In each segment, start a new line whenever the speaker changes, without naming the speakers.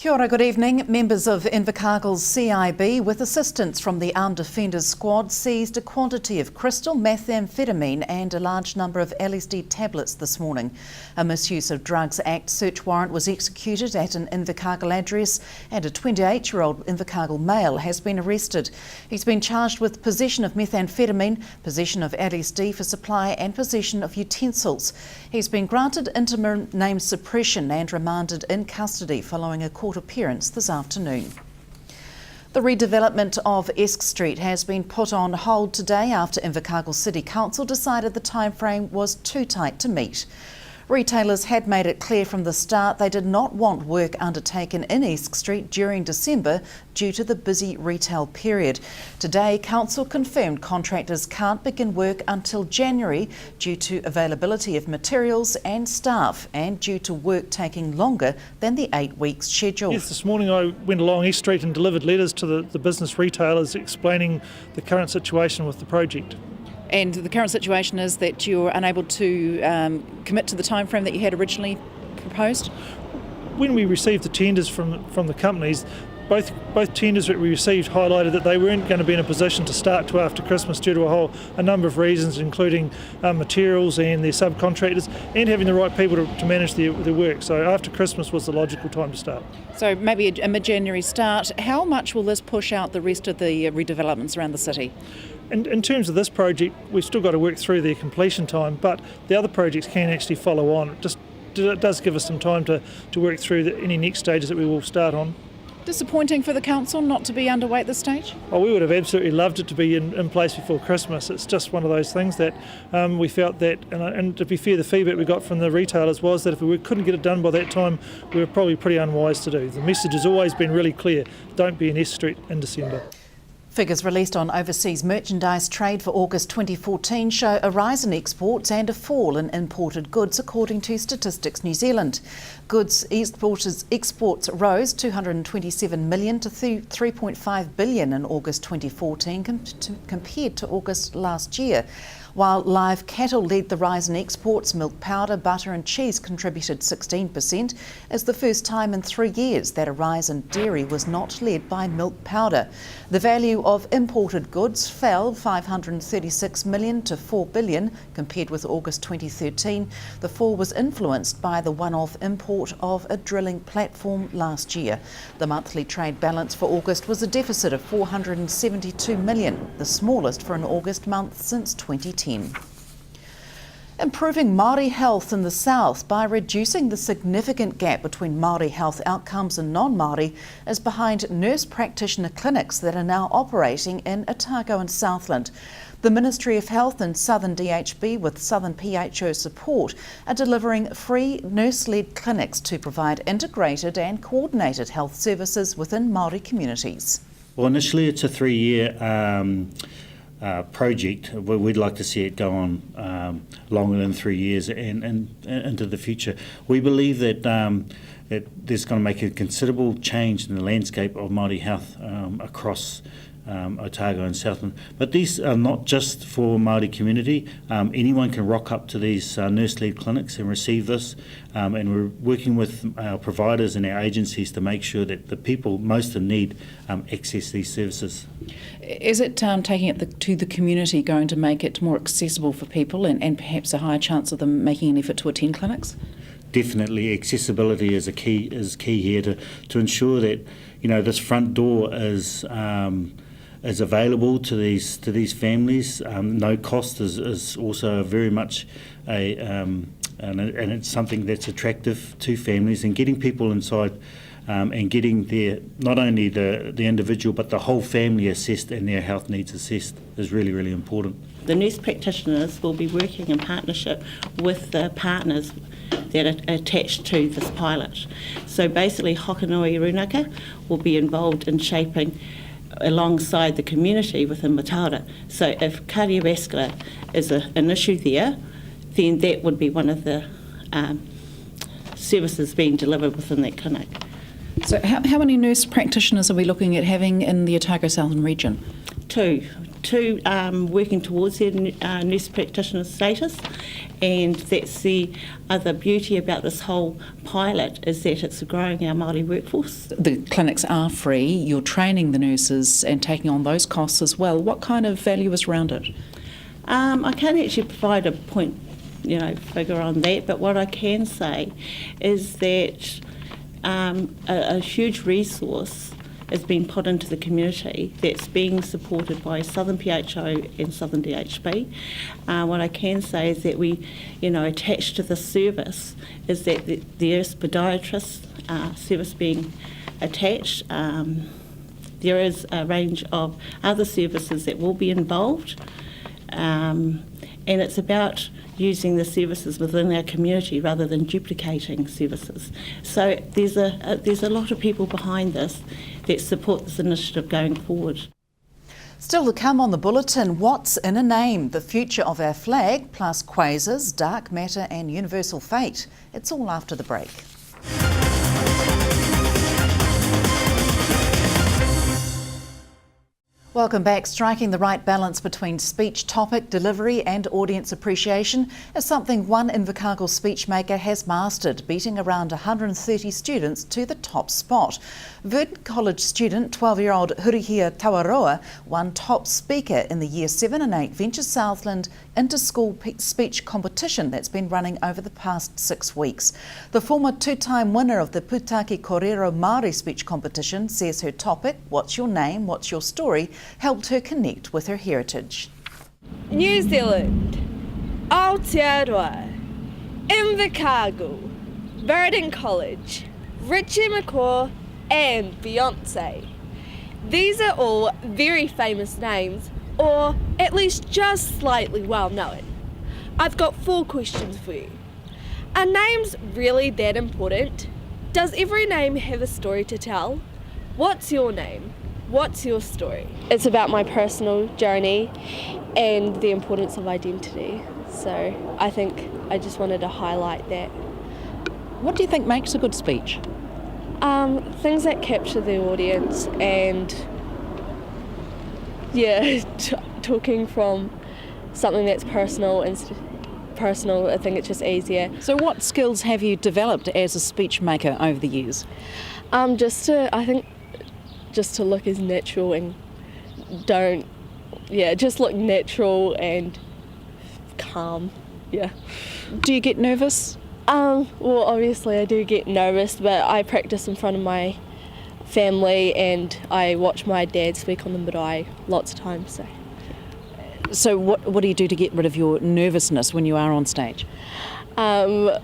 Kia ora, good evening. Members of Invercargill's CIB, with assistance from the Armed Defenders Squad, seized a quantity of crystal methamphetamine and a large number of LSD tablets this morning. A Misuse of Drugs Act search warrant was executed at an Invercargill address, and a 28-year-old Invercargill male has been arrested. He's been charged with possession of methamphetamine, possession of LSD for supply and possession of utensils. He's been granted interim name suppression and remanded in custody following a court appearance this afternoon. The redevelopment of Esk Street has been put on hold today after Invercargill City Council decided the timeframe was too tight to meet. Retailers had made it clear from the start they did not want work undertaken in Esk Street during December due to the busy retail period. Today, Council confirmed contractors can't begin work until January due to availability of materials and staff, and due to work taking longer than the 8 weeks scheduled.
Yes, this morning I went along East Street and delivered letters to the business retailers explaining the current situation with the project.
And the current situation is that you're unable to commit to the time frame that you had originally proposed?
When we received the tenders from the companies, both tenders that we received highlighted that they weren't going to be in a position to start till after Christmas due to a number of reasons, including materials and their subcontractors, and having the right people to manage their work. So after Christmas was the logical time to start.
So maybe a mid-January start. How much will this push out the rest of the redevelopments around the city?
In terms of this project, we've still got to work through their completion time, but the other projects can actually follow on. It does give us some time to work through any next stages that we will start on.
Disappointing for the council not to be underway at this stage?
Oh, we would have absolutely loved it to be in place before Christmas. It's just one of those things that we felt that, and to be fair, the feedback we got from the retailers was that if we couldn't get it done by that time, we were probably pretty unwise to do. The message has always been really clear: don't be in Esk Street in December.
Figures released on overseas merchandise trade for August 2014 show a rise in exports and a fall in imported goods, according to Statistics New Zealand. Goods exports rose 227 million to 3.5 billion in August 2014 compared to August last year. While live cattle led the rise in exports, milk powder, butter and cheese contributed 16%, as the first time in 3 years that a rise in dairy was not led by milk powder. The value of imported goods fell 536 million to 4 billion compared with August 2013. The fall was influenced by the one-off import of a drilling platform last year. The monthly trade balance for August was a deficit of 472 million, the smallest for an August month since 2010. Improving Māori health in the south by reducing the significant gap between Māori health outcomes and non-Māori is behind nurse practitioner clinics that are now operating in Otago and Southland. The Ministry of Health and Southern DHB, with Southern PHO support, are delivering free nurse-led clinics to provide integrated and coordinated health services within Māori communities.
Well, initially it's a 3-year project. We'd like to see it go on longer than 3 years and into the future. We believe that there's going to make a considerable change in the landscape of Māori health across Otago and Southland. But these are not just for Māori community. Anyone can rock up to these nurse-led clinics and receive this, and we're working with our providers and our agencies to make sure that the people most in need access these services.
Is it taking it to the community going to make it more accessible for people and perhaps a higher chance of them making an effort to attend clinics?
Definitely, accessibility is key here to ensure that this front door is available to these families. No cost is also very much and it's something that's attractive to families, and getting people inside and getting not only the individual but the whole family assessed and their health needs assessed is really, really important.
The nurse practitioners will be working in partnership with the partners that are attached to this pilot. So basically Hokanui Runaka will be involved in shaping alongside the community within Mataura. So if cardiovascular is an issue there, then that would be one of the services being delivered within that clinic.
So how many nurse practitioners are we looking at having in the Otago Southern region?
Two to working towards their nurse practitioner status, and that's the other beauty about this whole pilot, is that it's growing our Māori workforce.
The clinics are free, you're training the nurses and taking on those costs as well. What kind of value is around it?
I can't actually provide a point, figure on that, but what I can say is that a huge resource is being put into the community that's being supported by Southern PHO and Southern DHB. What I can say is that we, attached to this service is that there's podiatrist service being attached. There is a range of other services that will be involved, and it's about using the services within our community rather than duplicating services. So there's a lot of people behind this that support this initiative going forward.
Still to come on the bulletin, what's in a name, the future of our flag, plus quasars, dark matter and universal fate. It's all after the break. Welcome back. Striking the right balance between speech topic, delivery and audience appreciation is something one Invercargill speechmaker has mastered, beating around 130 students to the top spot. Verdon College student 12-year-old Hurihia Tawaroa won top speaker in the Year 7 and 8 Venture Southland inter-school speech competition that's been running over the past 6 weeks. The former two-time winner of the Putaki Korero Māori speech competition says her topic, what's your name, what's your story, helped her connect with her heritage.
New Zealand, Aotearoa, Invercargill, Verdon College, Richie McCaw and Beyonce. These are all very famous names, or at least just slightly well known. I've got 4 questions for you. Are names really that important? Does every name have a story to tell? What's your name? What's your story? It's about my personal journey and the importance of identity. So I think I just wanted to highlight that.
What do you think makes a good speech?
Things that capture the audience and, talking from something that's personal, I think it's just easier.
So what skills have you developed as a speech maker over the years?
Just to look as natural and just look natural and calm, yeah.
Do you get nervous?
Well, obviously I do get nervous, but I practice in front of my family and I watch my dad speak on the marae lots of times.
So what do you do to get rid of your nervousness when you are on stage?
All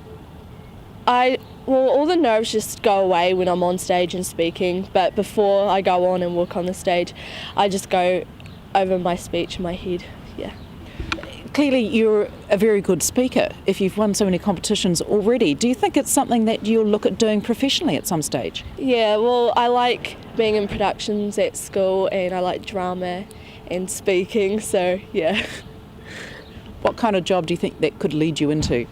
the nerves just go away when I'm on stage and speaking, but before I go on and walk on the stage, I just go over my speech in my head, yeah.
Clearly you're a very good speaker if you've won so many competitions already. Do you think it's something that you'll look at doing professionally at some stage?
Yeah, well, I like being in productions at school and I like drama and speaking, so yeah.
What kind of job do you think that could lead you into?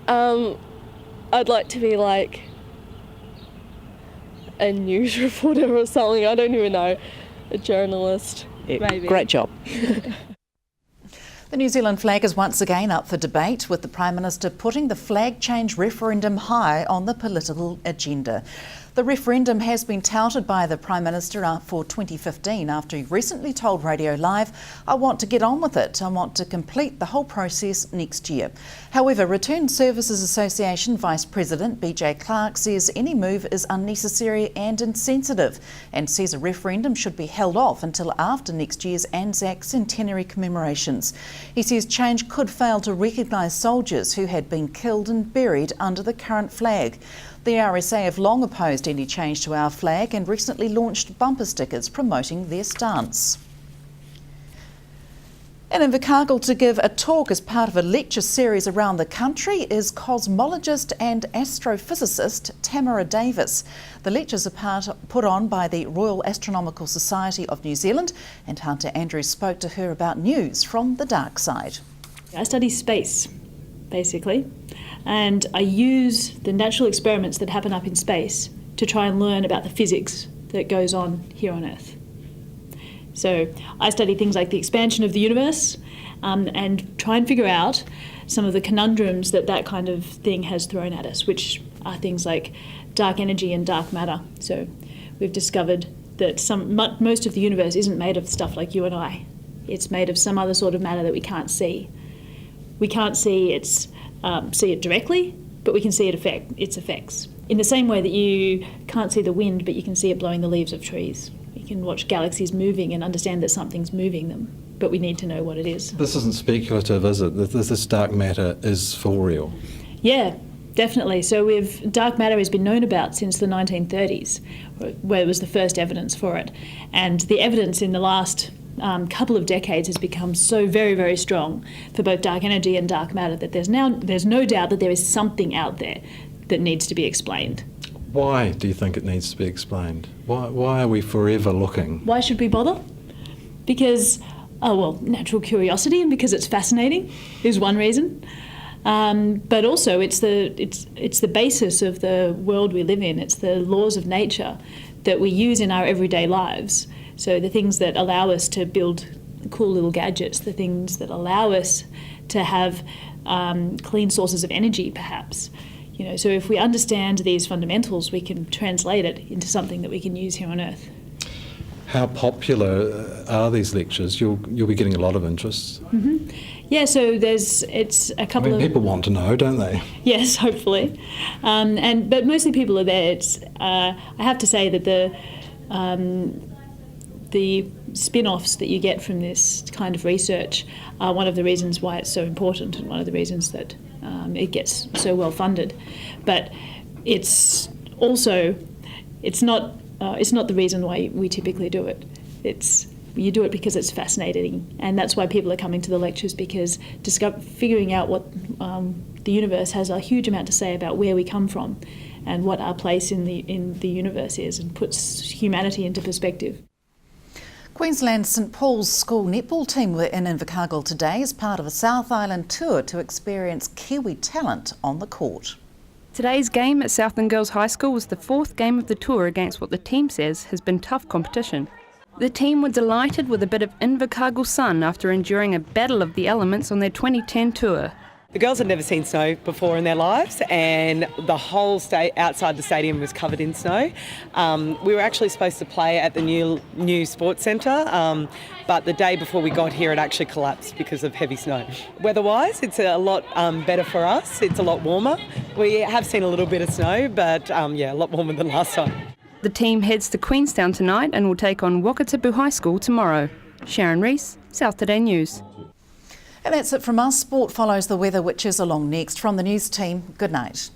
I'd like to be like a news reporter or something, I don't even know, a journalist, maybe.
Great job. The New Zealand flag is once again up for debate, with the Prime Minister putting the flag change referendum high on the political agenda. The referendum has been touted by the Prime Minister for 2015 after he recently told Radio Live, "I want to get on with it. I want to complete the whole process next year." However, Returned Services Association Vice President BJ Clark says any move is unnecessary and insensitive and says a referendum should be held off until after next year's Anzac centenary commemorations. He says change could fail to recognise soldiers who had been killed and buried under the current flag. The RSA have long opposed any change to our flag and recently launched bumper stickers promoting their stance. In Invercargill to give a talk as part of a lecture series around the country is cosmologist and astrophysicist Tamara Davis. The lectures are put on by the Royal Astronomical Society of New Zealand, and Hunter Andrews spoke to her about news from the dark side.
I study space, basically, and I use the natural experiments that happen up in space to try and learn about the physics that goes on here on Earth. So I study things like the expansion of the universe and try and figure out some of the conundrums that kind of thing has thrown at us, which are things like dark energy and dark matter. So we've discovered that most of the universe isn't made of stuff like you and I. It's made of some other sort of matter that we can't see. We can't see it directly, but we can see its effects. In the same way that you can't see the wind, but you can see it blowing the leaves of trees. You can watch galaxies moving and understand that something's moving them, but we need to know what it is.
This isn't speculative, is it? This dark matter is for real?
Yeah, definitely. So dark matter has been known about since the 1930s, where it was the first evidence for it. And the evidence in the last couple of decades has become so very, very strong for both dark energy and dark matter that there's no doubt that there is something out there that needs to be explained.
Why do you think it needs to be explained? Why are we forever looking?
Why should we bother? Because, natural curiosity and because it's fascinating is one reason. But also it's the basis of the world we live in. It's the laws of nature that we use in our everyday lives. So the things that allow us to build cool little gadgets, the things that allow us to have clean sources of energy, perhaps. So if we understand these fundamentals, we can translate it into something that we can use here on Earth.
How popular are these lectures? You'll be getting a lot of interest.
Mm-hmm. Yeah, so it's a couple of...
people want to know, don't they?
Yes, hopefully. But mostly people are there. I have to say that the spin-offs that you get from this kind of research are one of the reasons why it's so important and one of the reasons that it gets so well funded. But it's not the reason why we typically do it. You do it because it's fascinating, and that's why people are coming to the lectures, because figuring out what the universe has a huge amount to say about where we come from and what our place in the universe is, and puts humanity into perspective.
Queensland's St Paul's School netball team were in Invercargill today as part of a South Island tour to experience Kiwi talent on the court.
Today's game at Southland Girls High School was the fourth game of the tour against what the team says has been tough competition. The team were delighted with a bit of Invercargill sun after enduring a battle of the elements on their 2010 tour.
The girls had never seen snow before in their lives, and the whole outside the stadium was covered in snow. We were actually supposed to play at the new sports centre, but the day before we got here it actually collapsed because of heavy snow. Weather-wise, it's a lot better for us. It's a lot warmer. We have seen a little bit of snow, but a lot warmer than last time.
The team heads to Queenstown tonight and will take on Wakatipu High School tomorrow. Sharon Rees, South Today News.
And that's it from us. Sport follows the weather, which is along next. From the news team, good night.